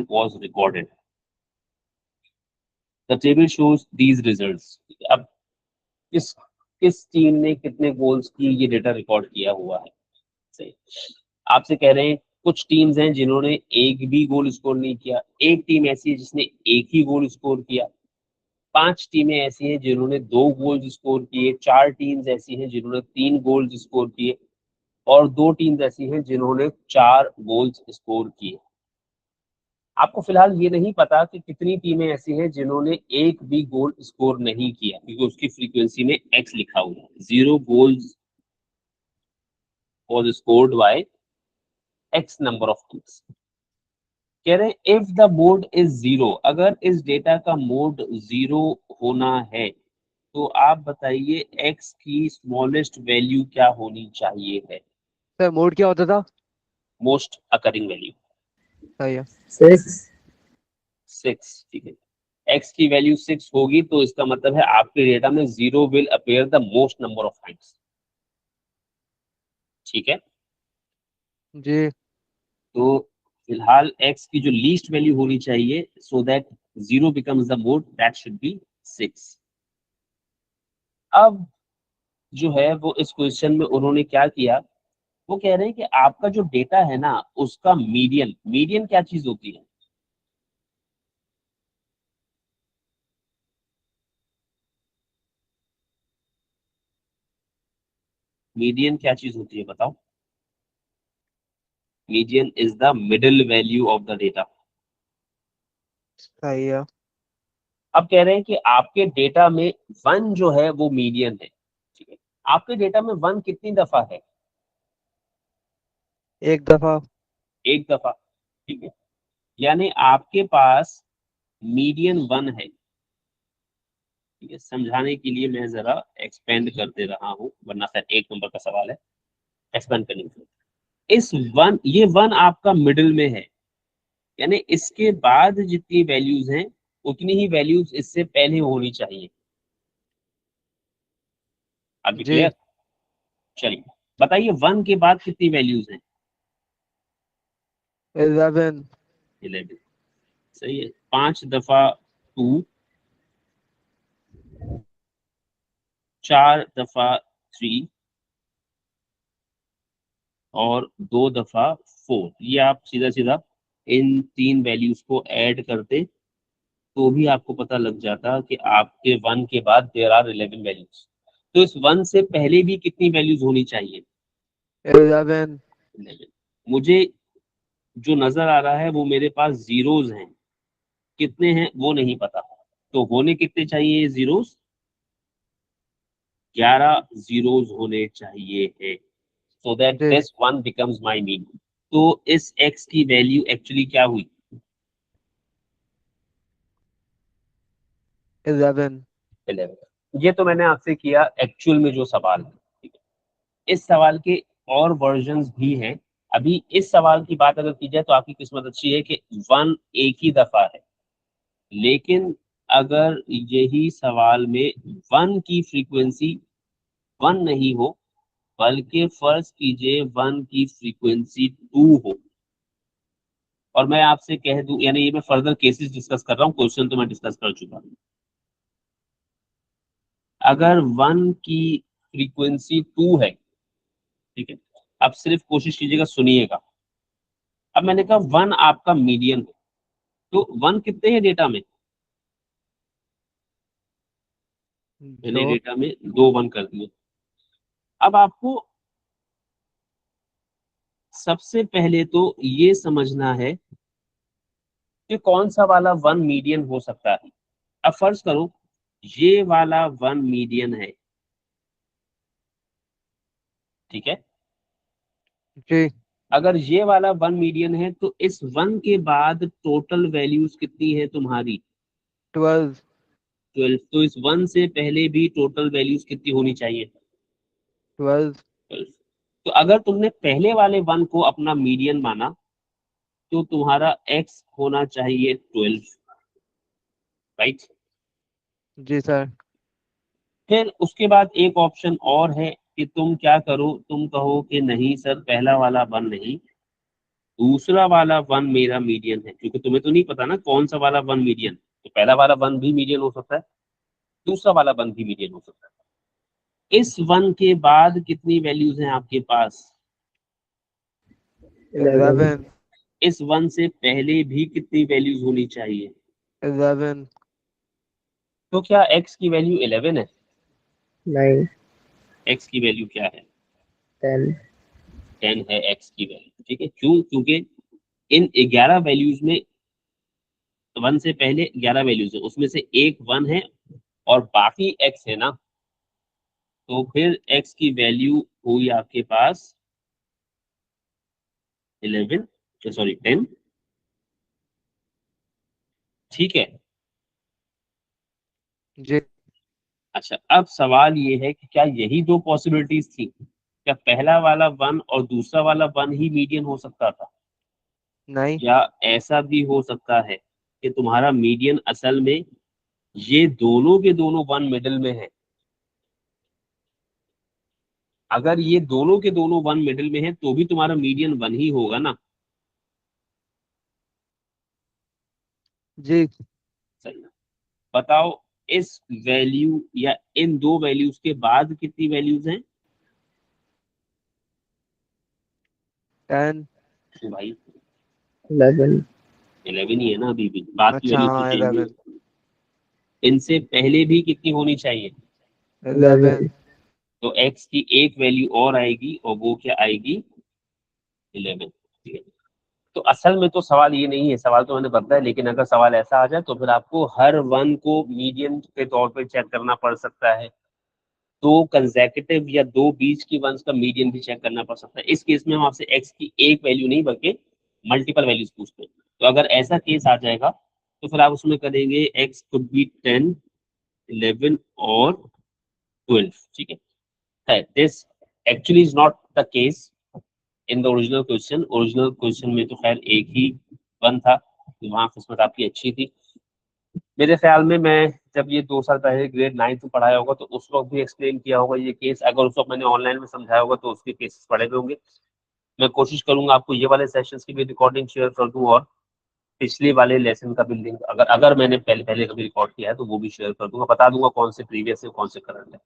was recorded. The table shows these results. अब किस किस टीम ने कितने गोल्स की ये डेटा रिकॉर्ड किया हुआ है। सही, आपसे कह रहे हैं कुछ टीम्स हैं जिन्होंने एक भी गोल स्कोर नहीं किया, एक टीम ऐसी है जिसने एक ही गोल स्कोर किया, 5 टीमें ऐसी हैं जिन्होंने 2 गोल्स स्कोर किए, 4 टीम्स ऐसी हैं जिन्होंने 3 गोल्स स्कोर किए और 2 टीम्स ऐसी हैं जिन्होंने 4 गोल्स स्कोर किए। आपको फिलहाल ये नहीं पता कि कितनी टीमें ऐसी हैं जिन्होंने एक भी गोल स्कोर नहीं किया, क्योंकि उसकी फ्रीक्वेंसी में x लिखा हुआ है। 0 goals was scored by x number of teams। कह रहे हैं इफ द मोड इज 0, अगर इस डेटा का मोड 0 होना है तो आप बताइए x की स्मॉलेस्ट वैल्यू क्या होनी चाहिए है। सर मोड क्या होता था? मोस्ट अकरिंग वैल्यू सही है। 6। ठीक है, x की वैल्यू 6 होगी तो इसका मतलब है आपके डेटा में 0 will appear the most number of times. ठीक है, जी तो फिलहाल x की जो लीस्ट वैल्यू होनी चाहिए so that 0 becomes the mode, that should be 6। अब जो है वो इस क्वेश्चन में उन्होंने क्या किया, वो कह रहे हैं कि आपका जो डेटा है ना उसका मीडियन, मीडियन क्या चीज होती है? मीडियन क्या चीज होती है बताओ? Median is the middle value of the data. सही है। अब कह रहे हैं कि आपके डेटा में 1 जो है वो मीडियन है। ठीक है, आपके डेटा में 1 कितनी दफा है? एक दफा। एक दफा। ठीक है, यानी आपके पास मीडियन 1 है। ठीक है, समझाने के लिए मैं जरा एक्सपेंड कर दे रहा हूँ, वरना शायद 1 नंबर का सवाल है, एक्सपेंड करने के लिए। इस 1, ये 1 आपका मिडिल में है, यानी इसके बाद जितनी वैल्यूज हैं उतनी ही वैल्यूज इससे पहले होनी चाहिए। अभी जी क्लियर? चलिए बताइए 1 के बाद कितनी वैल्यूज हैं? 11। 11। सही है, 5 दफा 2, 4 दफा 3 और 2 दफा 4। ये आप सीधा सीधा इन 3 वैल्यूज को ऐड करते तो भी आपको पता लग जाता कि आपके 1 के बाद देयर आर 11 वैल्यूज। तो इस 1 से पहले भी कितनी वैल्यूज होनी चाहिए? 11। 11। मुझे जो नजर आ रहा है वो मेरे पास जीरोज हैं, कितने हैं वो नहीं पता, तो होने कितने चाहिए ये जीरोज? 11 जीरोज होने चाहिए है, सो दैट जी दिस 1 बिकम्स माय मीन। तो इस x की वैल्यू एक्चुअली क्या हुई? 11। 11। ये तो मैंने आपसे किया एक्चुअल में जो सवाल है। ठीक है, इस सवाल के और वर्जन्स भी हैं। अभी इस सवाल की बात अगर की जाए तो आपकी किस्मत अच्छी है कि 1 एक ही दफा है, लेकिन अगर यही सवाल में 1 की फ्रीक्वेंसी 1 नहीं हो, बल्कि फर्ज कीजिए 1 की फ्रीक्वेंसी 2 हो, और मैं आपसे कह दूं, यानी ये मैं फर्दर केसेस डिस्कस कर रहा हूँ, क्वेश्चन तो मैं डिस्कस कर चुका हूँ। अगर 1 की फ्रीक्वेंसी 2 है, ठीक है, अब सिर्फ कोशिश कीजिएगा, सुनिएगा। अब मैंने कहा 1 आपका मीडियन है, तो 1 कितने हैं डेटा में? मैंने दो। डेटा में 2 1 कर दिए। अब आपको सबसे पहले तो ये समझना है कि कौन सा वाला 1 मीडियन हो सकता है। अब फर्ज करो ये वाला 1 मीडियन है, ठीक है, जी अगर ये वाला 1 मीडियन है तो इस 1 के बाद टोटल वैल्यूज कितनी है तुम्हारी? 12। 12। तो इस 1 से पहले भी टोटल वैल्यूज कितनी होनी चाहिए? 12। 12। तो अगर तुमने पहले वाले 1 को अपना मीडियन माना तो तुम्हारा x होना चाहिए 12, राइट? जी सर। फिर उसके बाद एक ऑप्शन और है कि तुम क्या करो, तुम कहो कि नहीं सर पहला वाला 1 नहीं, दूसरा वाला वन मेरा मीडियन है, क्योंकि तुम्हें तो नहीं पता ना कौन सा वाला वन मीडियन, तो पहला वाला वन भी मीडियन हो सकता है, दूसरा वाला वन भी मीडियन हो सकता है। इस वन के बाद कितनी वैल्यूज हैं आपके पास? 11, 11, इस वन से पहले भी कितनी वैल्यूज होनी चाहिए? 11, तो क्या x की वैल्यू 11 है? 9, x की वैल्यू क्या है? 10, 10 है x की वैल्यू। ठीक है, क्यों? क्योंकि इन 11 वैल्यूज में वन से पहले 11 वैल्यूज है, उसमें से एक वन है और बाकी x है ना, तो फिर x की वैल्यू हुई आपके पास 11, सॉरी 10। ठीक है। जी अच्छा, अब सवाल ये है कि क्या यही दो पॉसिबिलिटीज थी? क्या पहला वाला वन और दूसरा वाला वन ही मीडियन हो सकता था, नहीं या ऐसा भी हो सकता है कि तुम्हारा मीडियन असल में ये दोनों के दोनों वन मिडिल में है? अगर ये दोनों के दोनों वन मिडिल में है तो भी तुम्हारा मीडियन वन ही होगा ना। जी सही है। बताओ, इस वैल्यू या इन दो वैल्यूज के बाद कितनी वैल्यूज हैं? 10, तो भाई 11, 11 ही है ना, अभी भी बाद की अच्छा वैल्यूज तो हाँ चेंज नहीं 11, हुई। इनसे पहले भी कितनी होनी चाहिए? 11, तो x की एक वैल्यू और आएगी और वो क्या आएगी? 11। ठीक है। तो असल में तो सवाल ये नहीं है, सवाल तो मैंने बताया, लेकिन अगर सवाल ऐसा आ जाए तो फिर आपको हर वन को मीडियन के तौर पे चेक करना पड़ सकता है, दो कंसेक्यूटिव या दो बीच की वंस का मीडियन भी चेक करना पड़ सकता है। इस केस में हम आपसे x की एक वैल्यू नहीं बल्कि मल्टीपल वैल्यूज पूछते हैं। तो अगर ऐसा केस आ जाएगा तो फिर आप उसमें करेंगे x कुड बी 10, 11 और 12। ठीक है, this actually is not the case in the original question. Original question में तो खैर एक ही वन था, तो वहाँ किस्मत आपकी अच्छी थी। मेरे ख्याल में मैं जब ये 2 साल पहले ग्रेड 9 में पढ़ाया होगा तो उस वक्त भी एक्सप्लेन किया होगा ये केस, अगर उस वक्त मैंने ऑनलाइन में समझाया होगा तो उसके केसेस पढ़े हुए होंगे। मैं कोशिश करूंगा आपको ये वाले सेशंस की भी रिकॉर्डिंग शेयर कर दूं, और पिछले वाले लेसन का भी लिंक अगर अगर मैंने पहले पहले कभी रिकॉर्ड किया है तो वो भी शेयर कर दूंगा, बता दूंगा कौन से प्रीवियस है कौन से करंट है।